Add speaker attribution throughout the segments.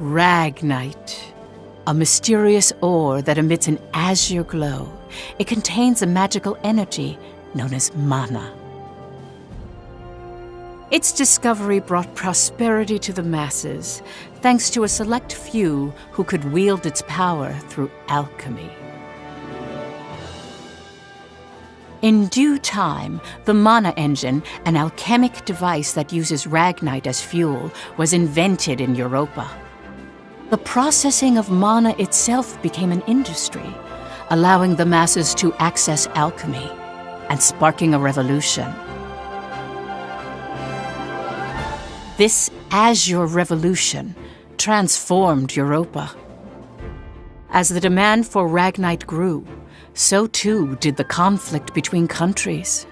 Speaker 1: Ragnite, a mysterious ore that emits an azure glow. It contains a magical energy known as mana. Its discovery brought prosperity to the masses, thanks to a select few who could wield its power through alchemy. In due time, the mana engine, an alchemic device that uses ragnite as fuel, was invented in Europa. The processing of mana itself became an industry, allowing the masses to access alchemy and sparking a revolution. This Azure Revolution transformed Europa. As the demand for ragnite grew, so too did the conflict between countries.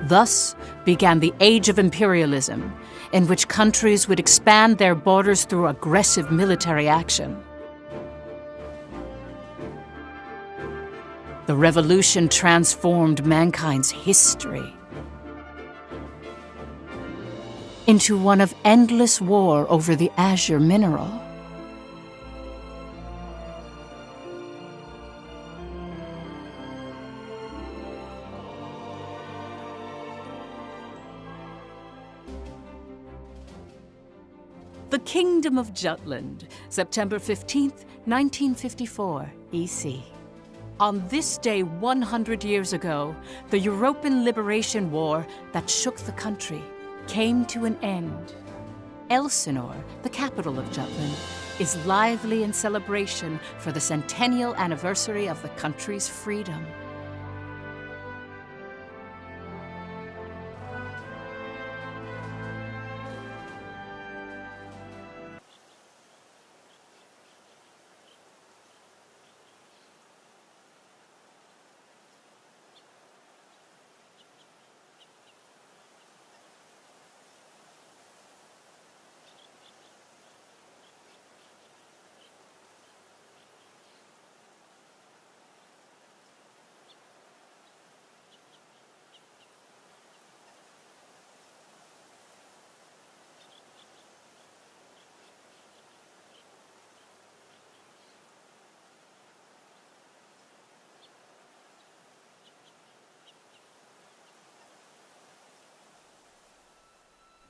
Speaker 1: Thus began the Age of Imperialism, in which countries would expand their borders through aggressive military action. The revolution transformed mankind's history into one of endless war over the azure mineral. The Kingdom of Jutland, September 15th, 1954, EC. On this day 100 years ago, the European Liberation War that shook the country came to an end. Elsinore, the capital of Jutland, is lively in celebration for the centennial anniversary of the country's freedom.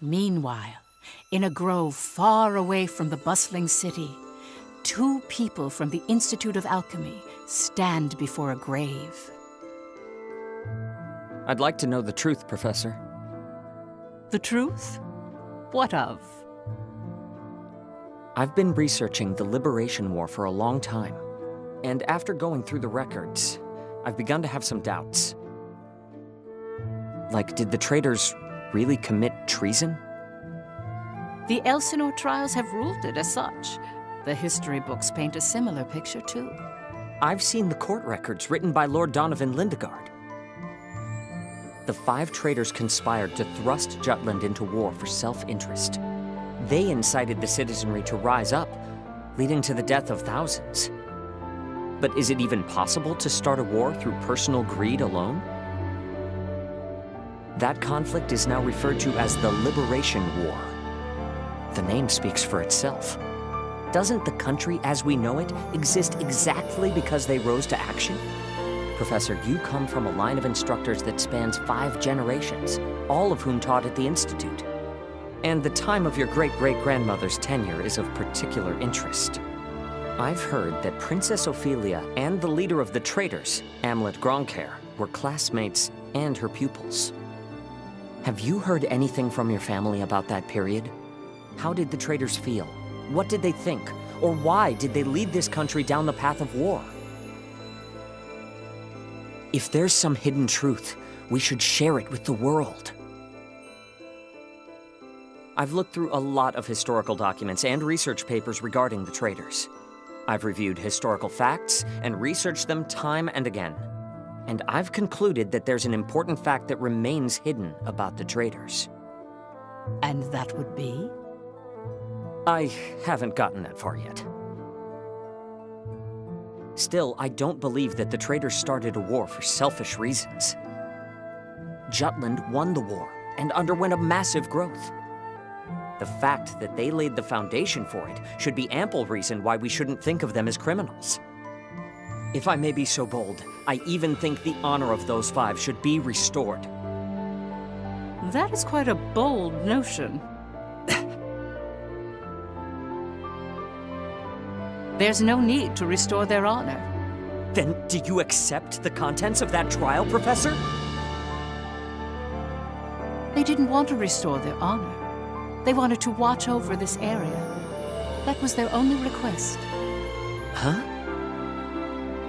Speaker 1: Meanwhile, in a grove far away from the bustling city, two people from the Institute of Alchemy stand before a grave.
Speaker 2: I'd like to know the truth, Professor.
Speaker 1: The truth? What of?
Speaker 2: I've been researching the Liberation War for a long time, and after going through the records, I've begun to have some doubts. Like, did the traitors really commit treason?
Speaker 1: The Elsinore trials have ruled it as such. The history books paint a similar picture, too.
Speaker 2: I've seen the court records written by Lord Donovan Lindegard. The 5 traitors conspired to thrust Jutland into war for self-interest. They incited the citizenry to rise up, leading to the death of thousands. But is it even possible to start a war through personal greed alone? That conflict is now referred to as the Liberation War. The name speaks for itself. Doesn't the country as we know it exist exactly because they rose to action? Professor, you come from a line of instructors that spans 5 generations, all of whom taught at the Institute. And the time of your great-great-grandmother's tenure is of particular interest. I've heard that Princess Ophelia and the leader of the traitors, Amlet Gronkair, were classmates and her pupils. Have you heard anything from your family about that period? How did the traitors feel? What did they think? Or why did they lead this country down the path of war? If there's some hidden truth, we should share it with the world. I've looked through a lot of historical documents and research papers regarding the traitors. I've reviewed historical facts and researched them time and again. And I've concluded that there's an important fact that remains hidden about the traitors.
Speaker 1: And that would be?
Speaker 2: I haven't gotten that far yet. Still, I don't believe that the traitors started a war for selfish reasons. Jutland won the war and underwent a massive growth. The fact that they laid the foundation for it should be ample reason why we shouldn't think of them as criminals. If I may be so bold, I even think the honor of those 5 should be restored.
Speaker 1: That is quite a bold notion. There's no need to restore their honor.
Speaker 2: Then do you accept the contents of that trial, Professor?
Speaker 1: They didn't want to restore their honor. They wanted to watch over this area. That was their only request.
Speaker 2: Huh?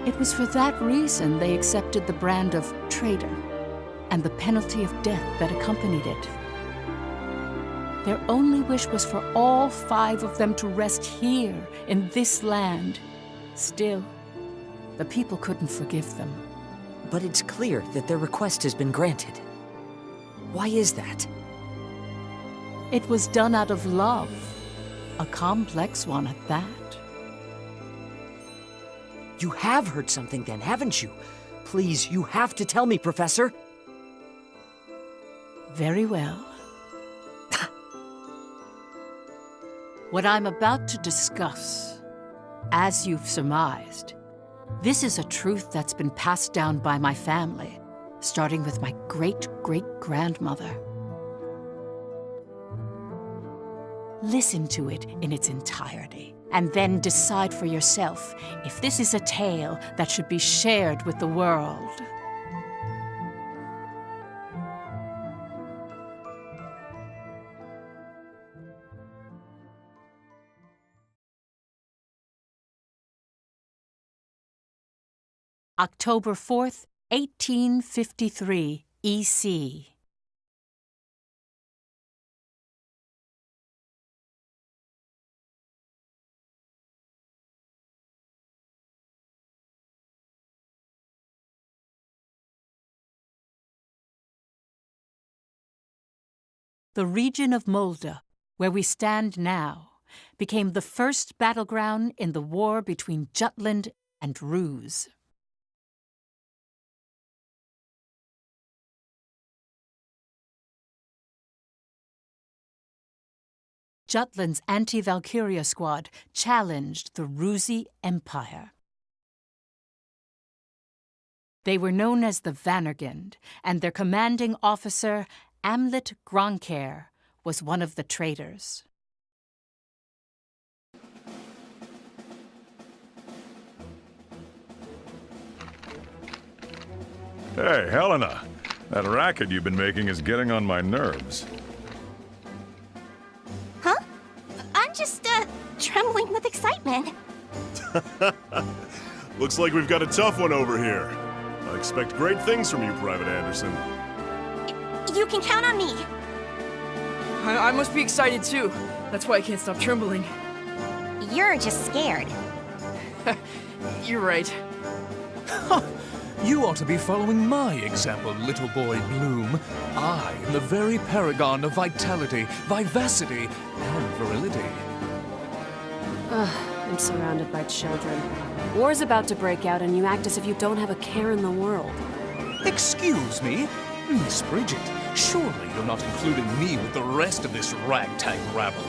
Speaker 1: It was for that reason they accepted the brand of traitor and the penalty of death that accompanied it. Their only wish was for all 5 of them to rest here in this land. Still, the people couldn't forgive them.
Speaker 2: But it's clear that their request has been granted. Why is that?
Speaker 1: It was done out of love, a complex one at that.
Speaker 2: You have heard something then, haven't you? Please, you have to tell me, Professor.
Speaker 1: Very well. What I'm about to discuss, as you've surmised, this is a truth that's been passed down by my family, starting with my great-great-grandmother. Listen to it in its entirety, and then decide for yourself if this is a tale that should be shared with the world. October 4th, 1853, EC. The region of Molde, where we stand now, became the first battleground in the war between Jutland and Ruse. Jutland's anti-Valkyria squad challenged the Rusi Empire. They were known as the Vannergund, and their commanding officer, Amlet Gronkair, was one of the traitors.
Speaker 3: Hey, Helena. That racket you've been making is getting on my nerves.
Speaker 4: Huh? I'm just, trembling with excitement.
Speaker 5: Looks like we've got a tough one over here. I expect great things from you, Private Anderson.
Speaker 4: You can count on me.
Speaker 6: I must be excited too. That's why I can't stop trembling.
Speaker 4: You're just scared.
Speaker 6: You're right.
Speaker 7: You ought to be following my example, little boy Bloom. I am the very paragon of vitality, vivacity, and virility.
Speaker 8: I'm surrounded by children. War's about to break out and you act as if you don't have a care in the world.
Speaker 7: Excuse me? Miss Bridget, surely you're not including me with the rest of this ragtag rabble.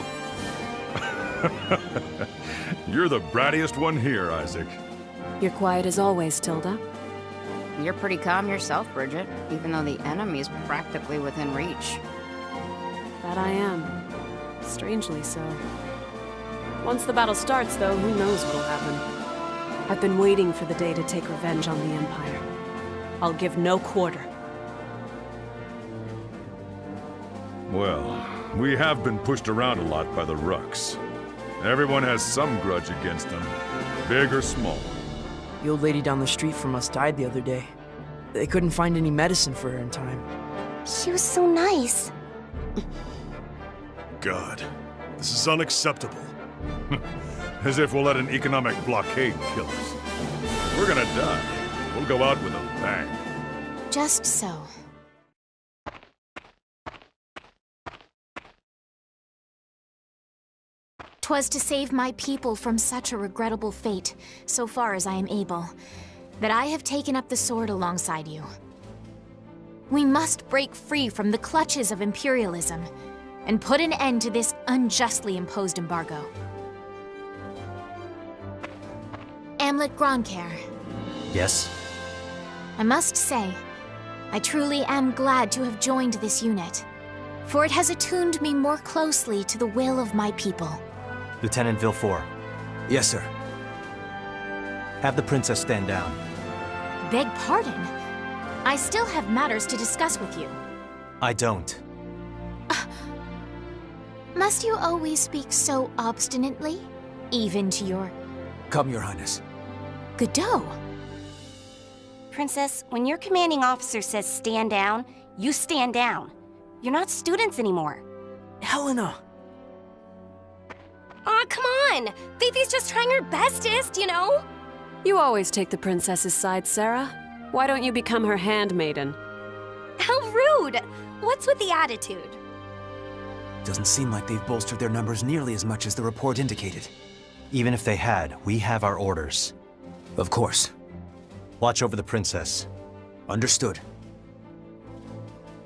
Speaker 3: You're the brattiest one here, Isaac.
Speaker 8: You're quiet as always, Tilda.
Speaker 9: You're pretty calm yourself, Bridget, even though the enemy is practically within reach.
Speaker 8: That I am. Strangely so. Once the battle starts, though, who knows what'll happen. I've been waiting for the day to take revenge on the Empire. I'll give no quarter.
Speaker 3: Well, we have been pushed around a lot by the Rucks. Everyone has some grudge against them, big or small.
Speaker 6: The old lady down the street from us died the other day. They couldn't find any medicine for her in time.
Speaker 4: She was so nice.
Speaker 5: God, this is unacceptable.
Speaker 3: As if we'll let an economic blockade kill us. If we're gonna die, we'll go out with a bang.
Speaker 4: Just so. 'Twas to save my people from such a regrettable fate, so far as I am able, that I have taken up the sword alongside you. We must break free from the clutches of imperialism and put an end to this unjustly imposed embargo. Amlet Gronkair,
Speaker 2: Yes?
Speaker 4: I must say, I truly am glad to have joined this unit, for it has attuned me more closely to the will of my people.
Speaker 10: Lieutenant Villefort.
Speaker 7: Yes, sir.
Speaker 10: Have the princess stand down.
Speaker 4: Beg pardon? I still have matters to discuss with you.
Speaker 10: I don't.
Speaker 4: Must you always speak so obstinately? Even to your
Speaker 7: Come, Your Highness.
Speaker 4: Godot?
Speaker 11: Princess, when your commanding officer says stand down, you stand down. You're not students anymore.
Speaker 6: Helena!
Speaker 11: Aw, come on! Fifi's just trying her bestest, you know?
Speaker 8: You always take the princess's side, Sarah. Why don't you become her handmaiden?
Speaker 11: How rude! What's with the attitude?
Speaker 10: Doesn't seem like they've bolstered their numbers nearly as much as the report indicated. Even if they had, we have our orders.
Speaker 7: Of course.
Speaker 10: Watch over the princess. Understood.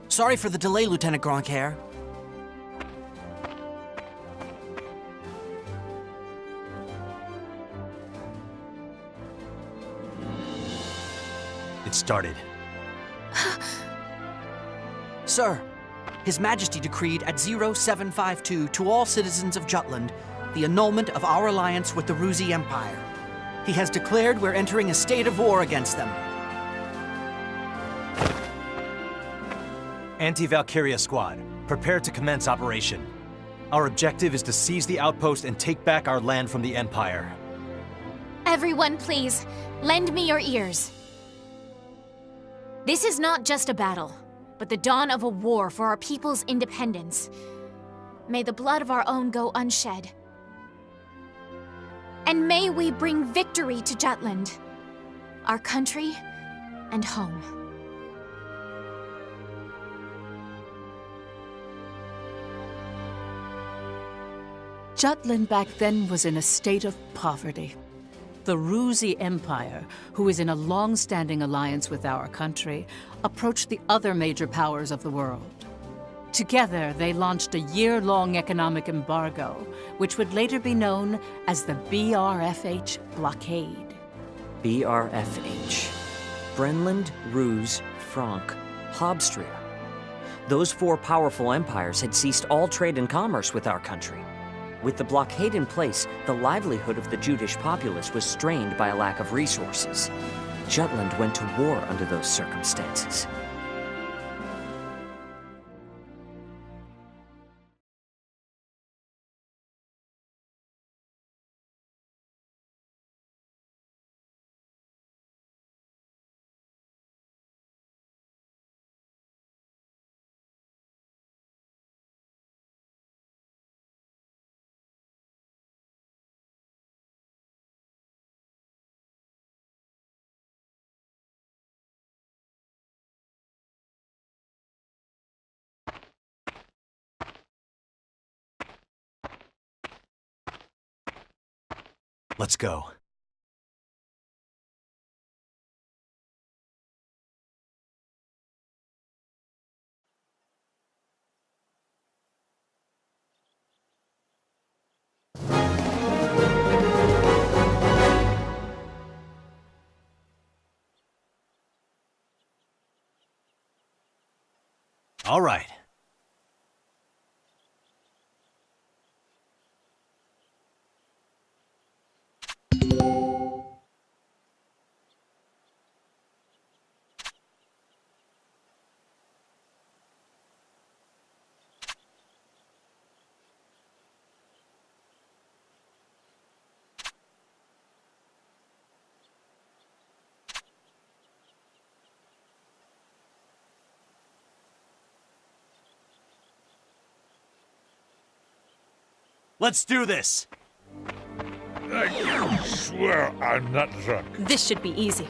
Speaker 6: Sorry for the delay, Lieutenant Gronkair.
Speaker 10: It started.
Speaker 6: Sir, His Majesty decreed at 0752 to all citizens of Jutland the annulment of our alliance with the Ruzi Empire. He has declared we're entering a state of war against them.
Speaker 10: Anti-Valkyria squad, prepare to commence operation. Our objective is to seize the outpost and take back our land from the Empire.
Speaker 4: Everyone, please, lend me your ears. This is not just a battle, but the dawn of a war for our people's independence. May the blood of our own go unshed. And may we bring victory to Jutland, our country and home.
Speaker 1: Jutland back then was in a state of poverty. The Ruzi Empire, who is in a long-standing alliance with our country, approached the other major powers of the world. Together, they launched a year-long economic embargo, which would later be known as the BRFH blockade.
Speaker 2: BRFH. Brenland, Ruse, Frank, Habstria. Those four powerful empires had ceased all trade and commerce with our country. With the blockade in place, the livelihood of the Judish populace was strained by a lack of resources. Jutland went to war under those circumstances.
Speaker 10: Let's go. All right. Let's do this!
Speaker 3: I swear I'm not drunk.
Speaker 8: This should be easy.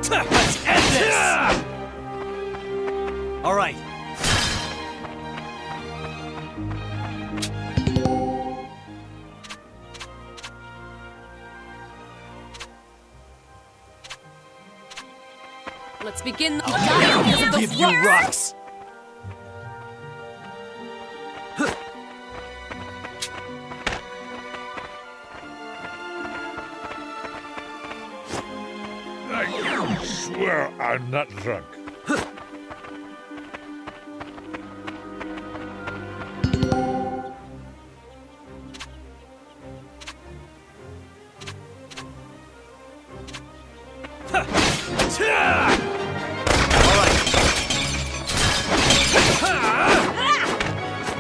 Speaker 10: Let's end this! All right.
Speaker 8: Let's begin the
Speaker 10: I'll give you rocks!
Speaker 3: I swear I'm not drunk.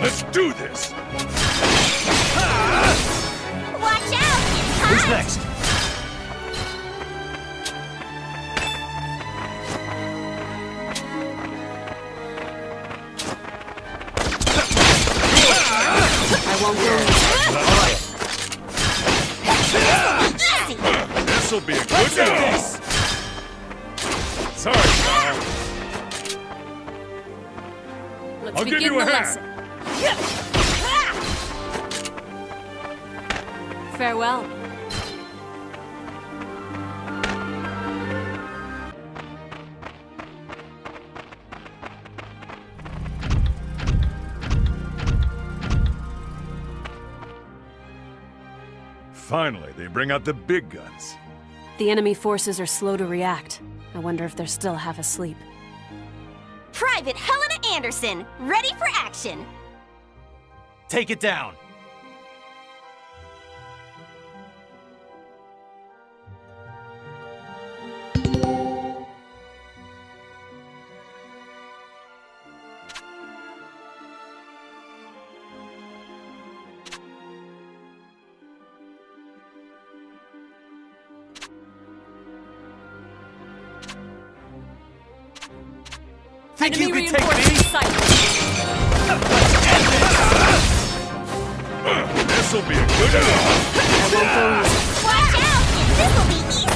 Speaker 3: Let's do this!
Speaker 11: Watch out! It's hot!
Speaker 10: Who's next?
Speaker 8: I won't go.
Speaker 3: This'll be a good day. Sorry, pal.
Speaker 8: Let's
Speaker 3: I'll give
Speaker 8: begin
Speaker 3: you a
Speaker 8: the
Speaker 3: hand.
Speaker 8: lesson. Farewell.
Speaker 3: Finally, they bring out the big guns.
Speaker 8: The enemy forces are slow to react. I wonder if they're still half asleep.
Speaker 11: Private Helena Anderson, ready for action!
Speaker 10: Take it down. Think you
Speaker 8: Enemy
Speaker 10: could take
Speaker 8: reinforcements
Speaker 10: me?
Speaker 8: sighted.
Speaker 3: This'll be a good day.
Speaker 11: Watch out! This'll be easy!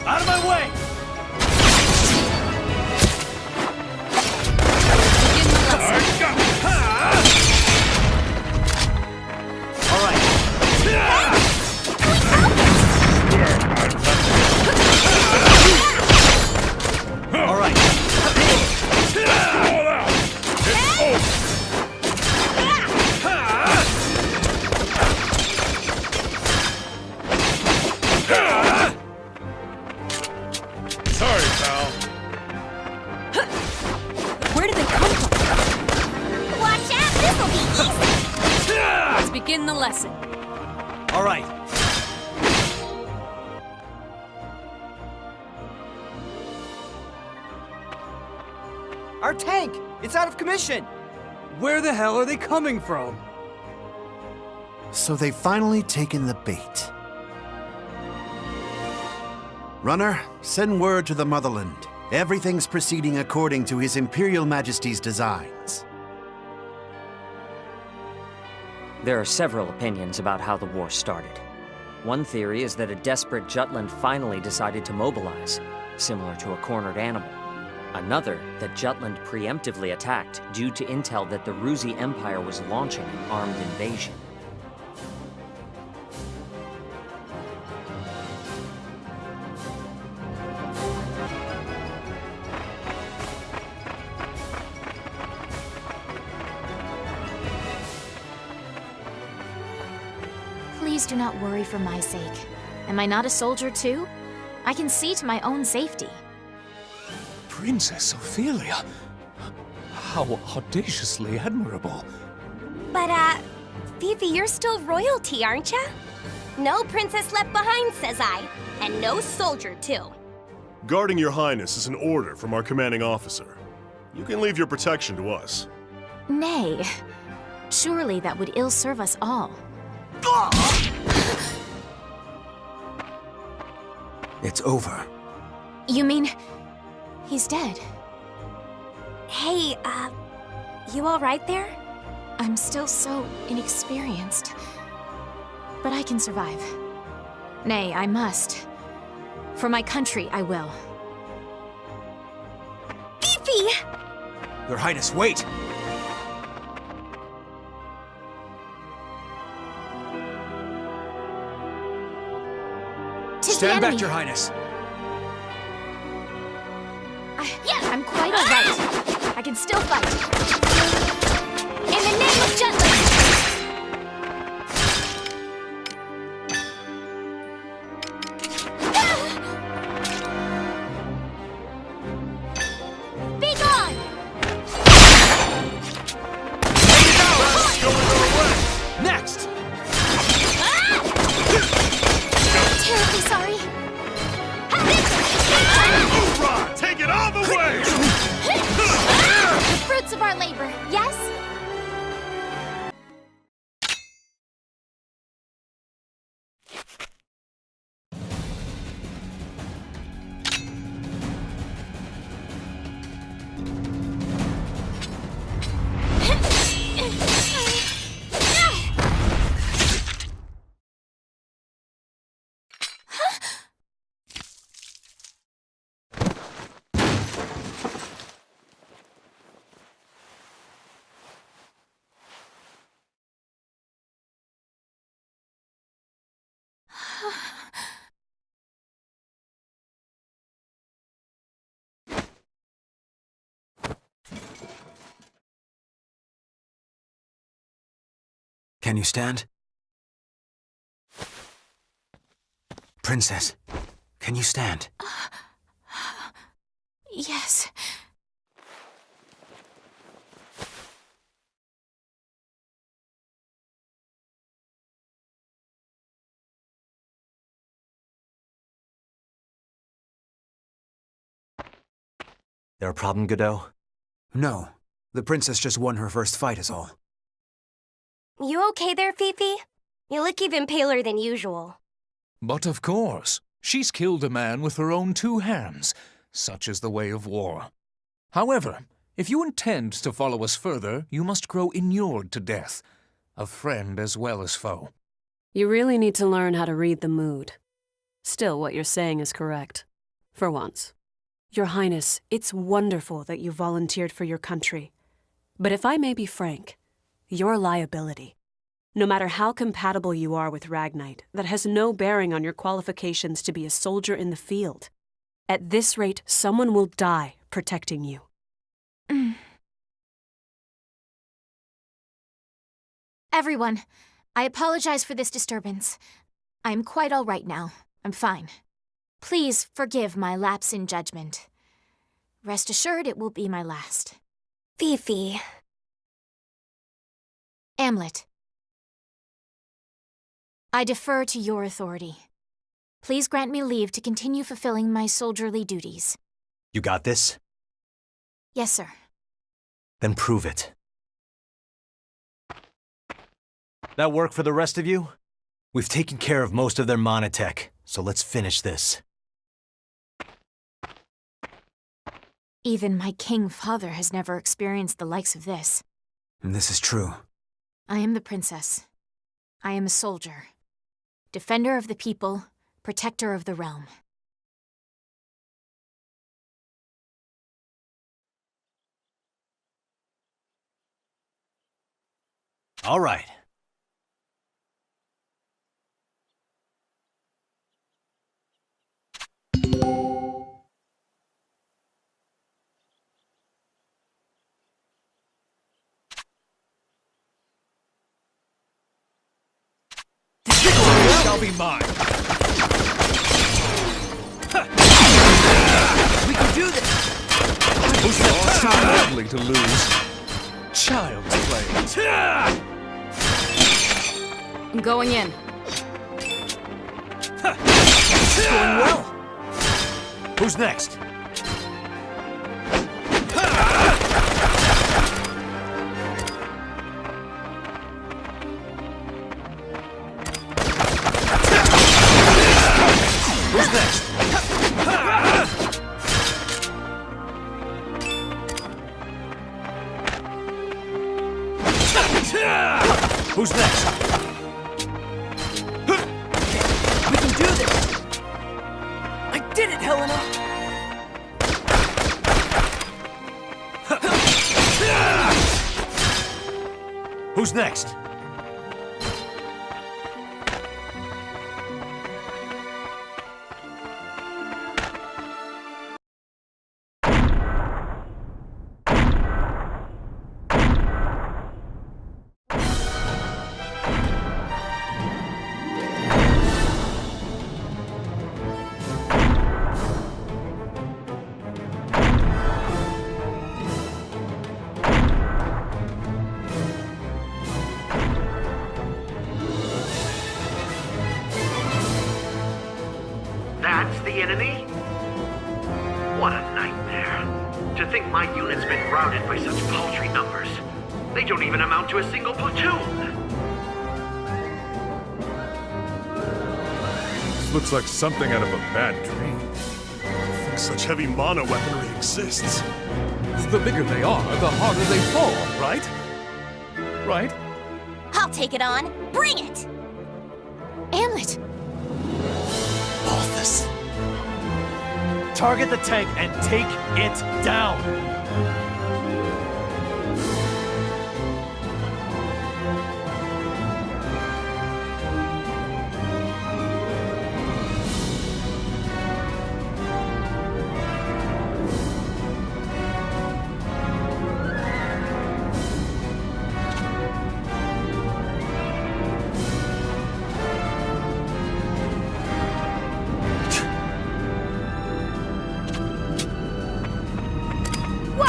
Speaker 10: Out of my way!
Speaker 8: Begin the lesson.
Speaker 3: I got it.
Speaker 10: All right. All right.
Speaker 3: All out. It's over. Sorry, pal.
Speaker 8: Where did they come from?
Speaker 11: Watch out! This'll be easy!
Speaker 8: Let's begin the lesson.
Speaker 10: All right.
Speaker 12: Our tank! It's out of commission!
Speaker 13: Where the hell are they coming from?
Speaker 12: So they've finally taken the bait. Runner, send word to the motherland. Everything's proceeding according to His Imperial Majesty's designs.
Speaker 2: There are several opinions about how the war started. One theory is that a desperate Jutland finally decided to mobilize, similar to a cornered animal. Another, that Jutland preemptively attacked due to intel that the Ruzi Empire was launching an armed invasion.
Speaker 4: Please do not worry for my sake. Am I not a soldier too? I can see to my own safety.
Speaker 7: Princess Ophelia? How audaciously admirable.
Speaker 11: But, Fifi, you're still royalty, aren't ya? No princess left behind, says I. And no soldier, too.
Speaker 5: Guarding your highness is an order from our commanding officer. You can leave your protection to us.
Speaker 4: Nay. Surely that would ill serve us all.
Speaker 10: It's over.
Speaker 4: You mean... he's dead?
Speaker 11: Hey, you alright there?
Speaker 4: I'm still so inexperienced. But I can survive. Nay, I must. For my country, I will.
Speaker 11: Fifi!
Speaker 10: Your Highness, wait! Stand back, Your Highness!
Speaker 4: I'm quite alright. I can still fight. In the name of Jutland! Be gone!
Speaker 10: Next!
Speaker 4: Terribly sorry.
Speaker 5: Hoorah! Take it all the way!
Speaker 4: The fruits of our labor, yes?
Speaker 10: Can you stand? Princess, can you stand?
Speaker 4: Yes.
Speaker 10: There a problem, Godot? No. The princess just won her first fight is all.
Speaker 11: You okay there, Fifi? You look even paler than usual.
Speaker 7: But of course, she's killed a man with her own two hands. Such is the way of war. However, if you intend to follow us further, you must grow inured to death, a friend as well as foe.
Speaker 8: You really need to learn how to read the mood. Still, what you're saying is correct. For once. Your Highness, it's wonderful that you volunteered for your country. But if I may be frank, you're a liability. No matter how compatible you are with Ragnite, that has no bearing on your qualifications to be a soldier in the field. At this rate, someone will die protecting you.
Speaker 4: Everyone, I apologize for this disturbance. I am quite all right now. I'm fine. Please forgive my lapse in judgment. Rest assured it will be my last.
Speaker 11: Fifi.
Speaker 4: Amlet. I defer to your authority. Please grant me leave to continue fulfilling my soldierly duties.
Speaker 10: You got this?
Speaker 4: Yes, sir.
Speaker 10: Then prove it. That work for the rest of you? We've taken care of most of their monotech, so let's finish this.
Speaker 4: Even my king father has never experienced the likes of this.
Speaker 10: And this is true.
Speaker 4: I am the princess. I am a soldier. Defender of the people, protector of the realm.
Speaker 10: All right.
Speaker 7: Shall be mine.
Speaker 6: We can do this!
Speaker 7: Who's lost too badly to lose? Child's play.
Speaker 9: I'm going in.
Speaker 6: It's going well!
Speaker 10: Who's next? Who's next? Who's next?
Speaker 6: We can do this! I did it, Helena!
Speaker 10: Who's next?
Speaker 13: That's the enemy? What a nightmare. To think my unit's been routed by such paltry numbers. They don't even amount to a single platoon.
Speaker 3: This looks like something out of a bad dream.
Speaker 5: Such heavy mono weaponry exists.
Speaker 7: The bigger they are, the harder they fall, right? Right?
Speaker 11: I'll take it on. Bring it!
Speaker 4: Amlet!
Speaker 10: Balthus. Target the tank and take it down.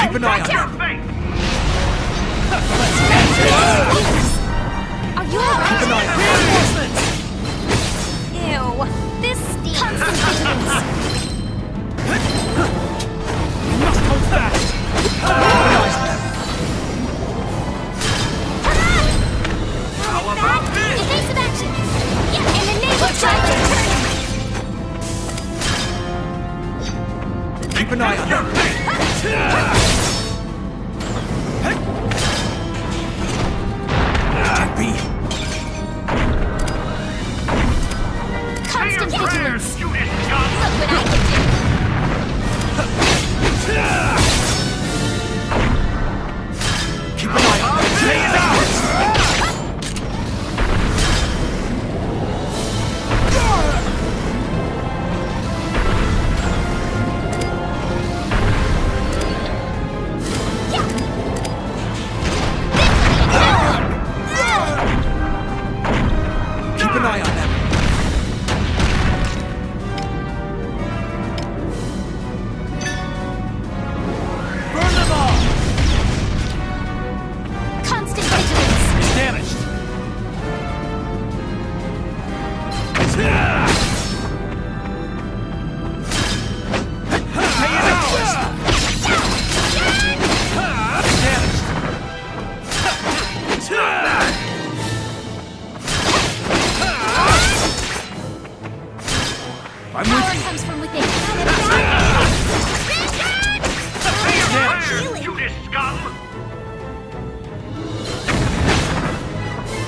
Speaker 7: Keep an eye on them.
Speaker 11: Are you alright?
Speaker 6: Keep an eye on reinforcements!
Speaker 11: Ew, this stinks.
Speaker 6: We must hold fast! Mobilize them!
Speaker 11: How about this? Evasive action! Yeah, in the name of China!
Speaker 7: Keep an eye on them.
Speaker 6: Can't be.
Speaker 11: Constant vigilance!
Speaker 13: You
Speaker 11: Look what I can do!
Speaker 13: Judas scum!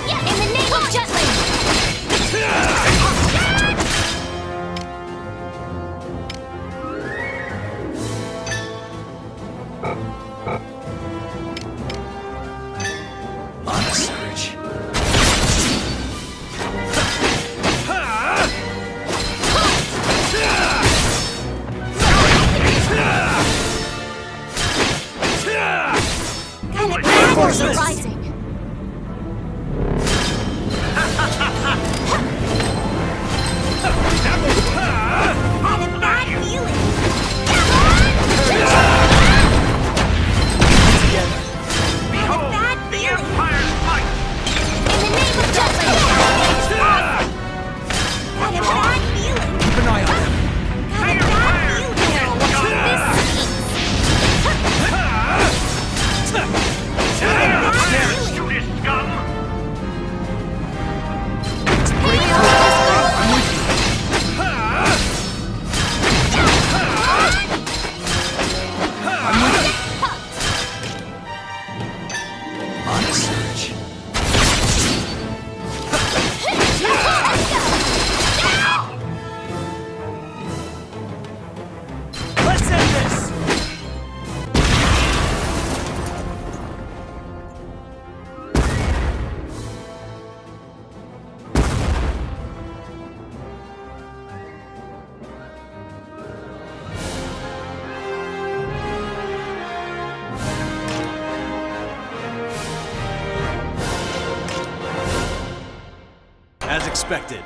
Speaker 4: In the name of Jutland!
Speaker 2: On a surge.
Speaker 4: Forces are rising.
Speaker 11: Had a bad feeling.
Speaker 13: Behold, the Empire's might!
Speaker 4: In the name of Jutland!
Speaker 11: Had a bad feeling.
Speaker 7: Keep an eye on them.
Speaker 11: Had a bad feeling.
Speaker 13: Judas scum!
Speaker 2: On a surge.
Speaker 6: Let's end this!
Speaker 10: As expected,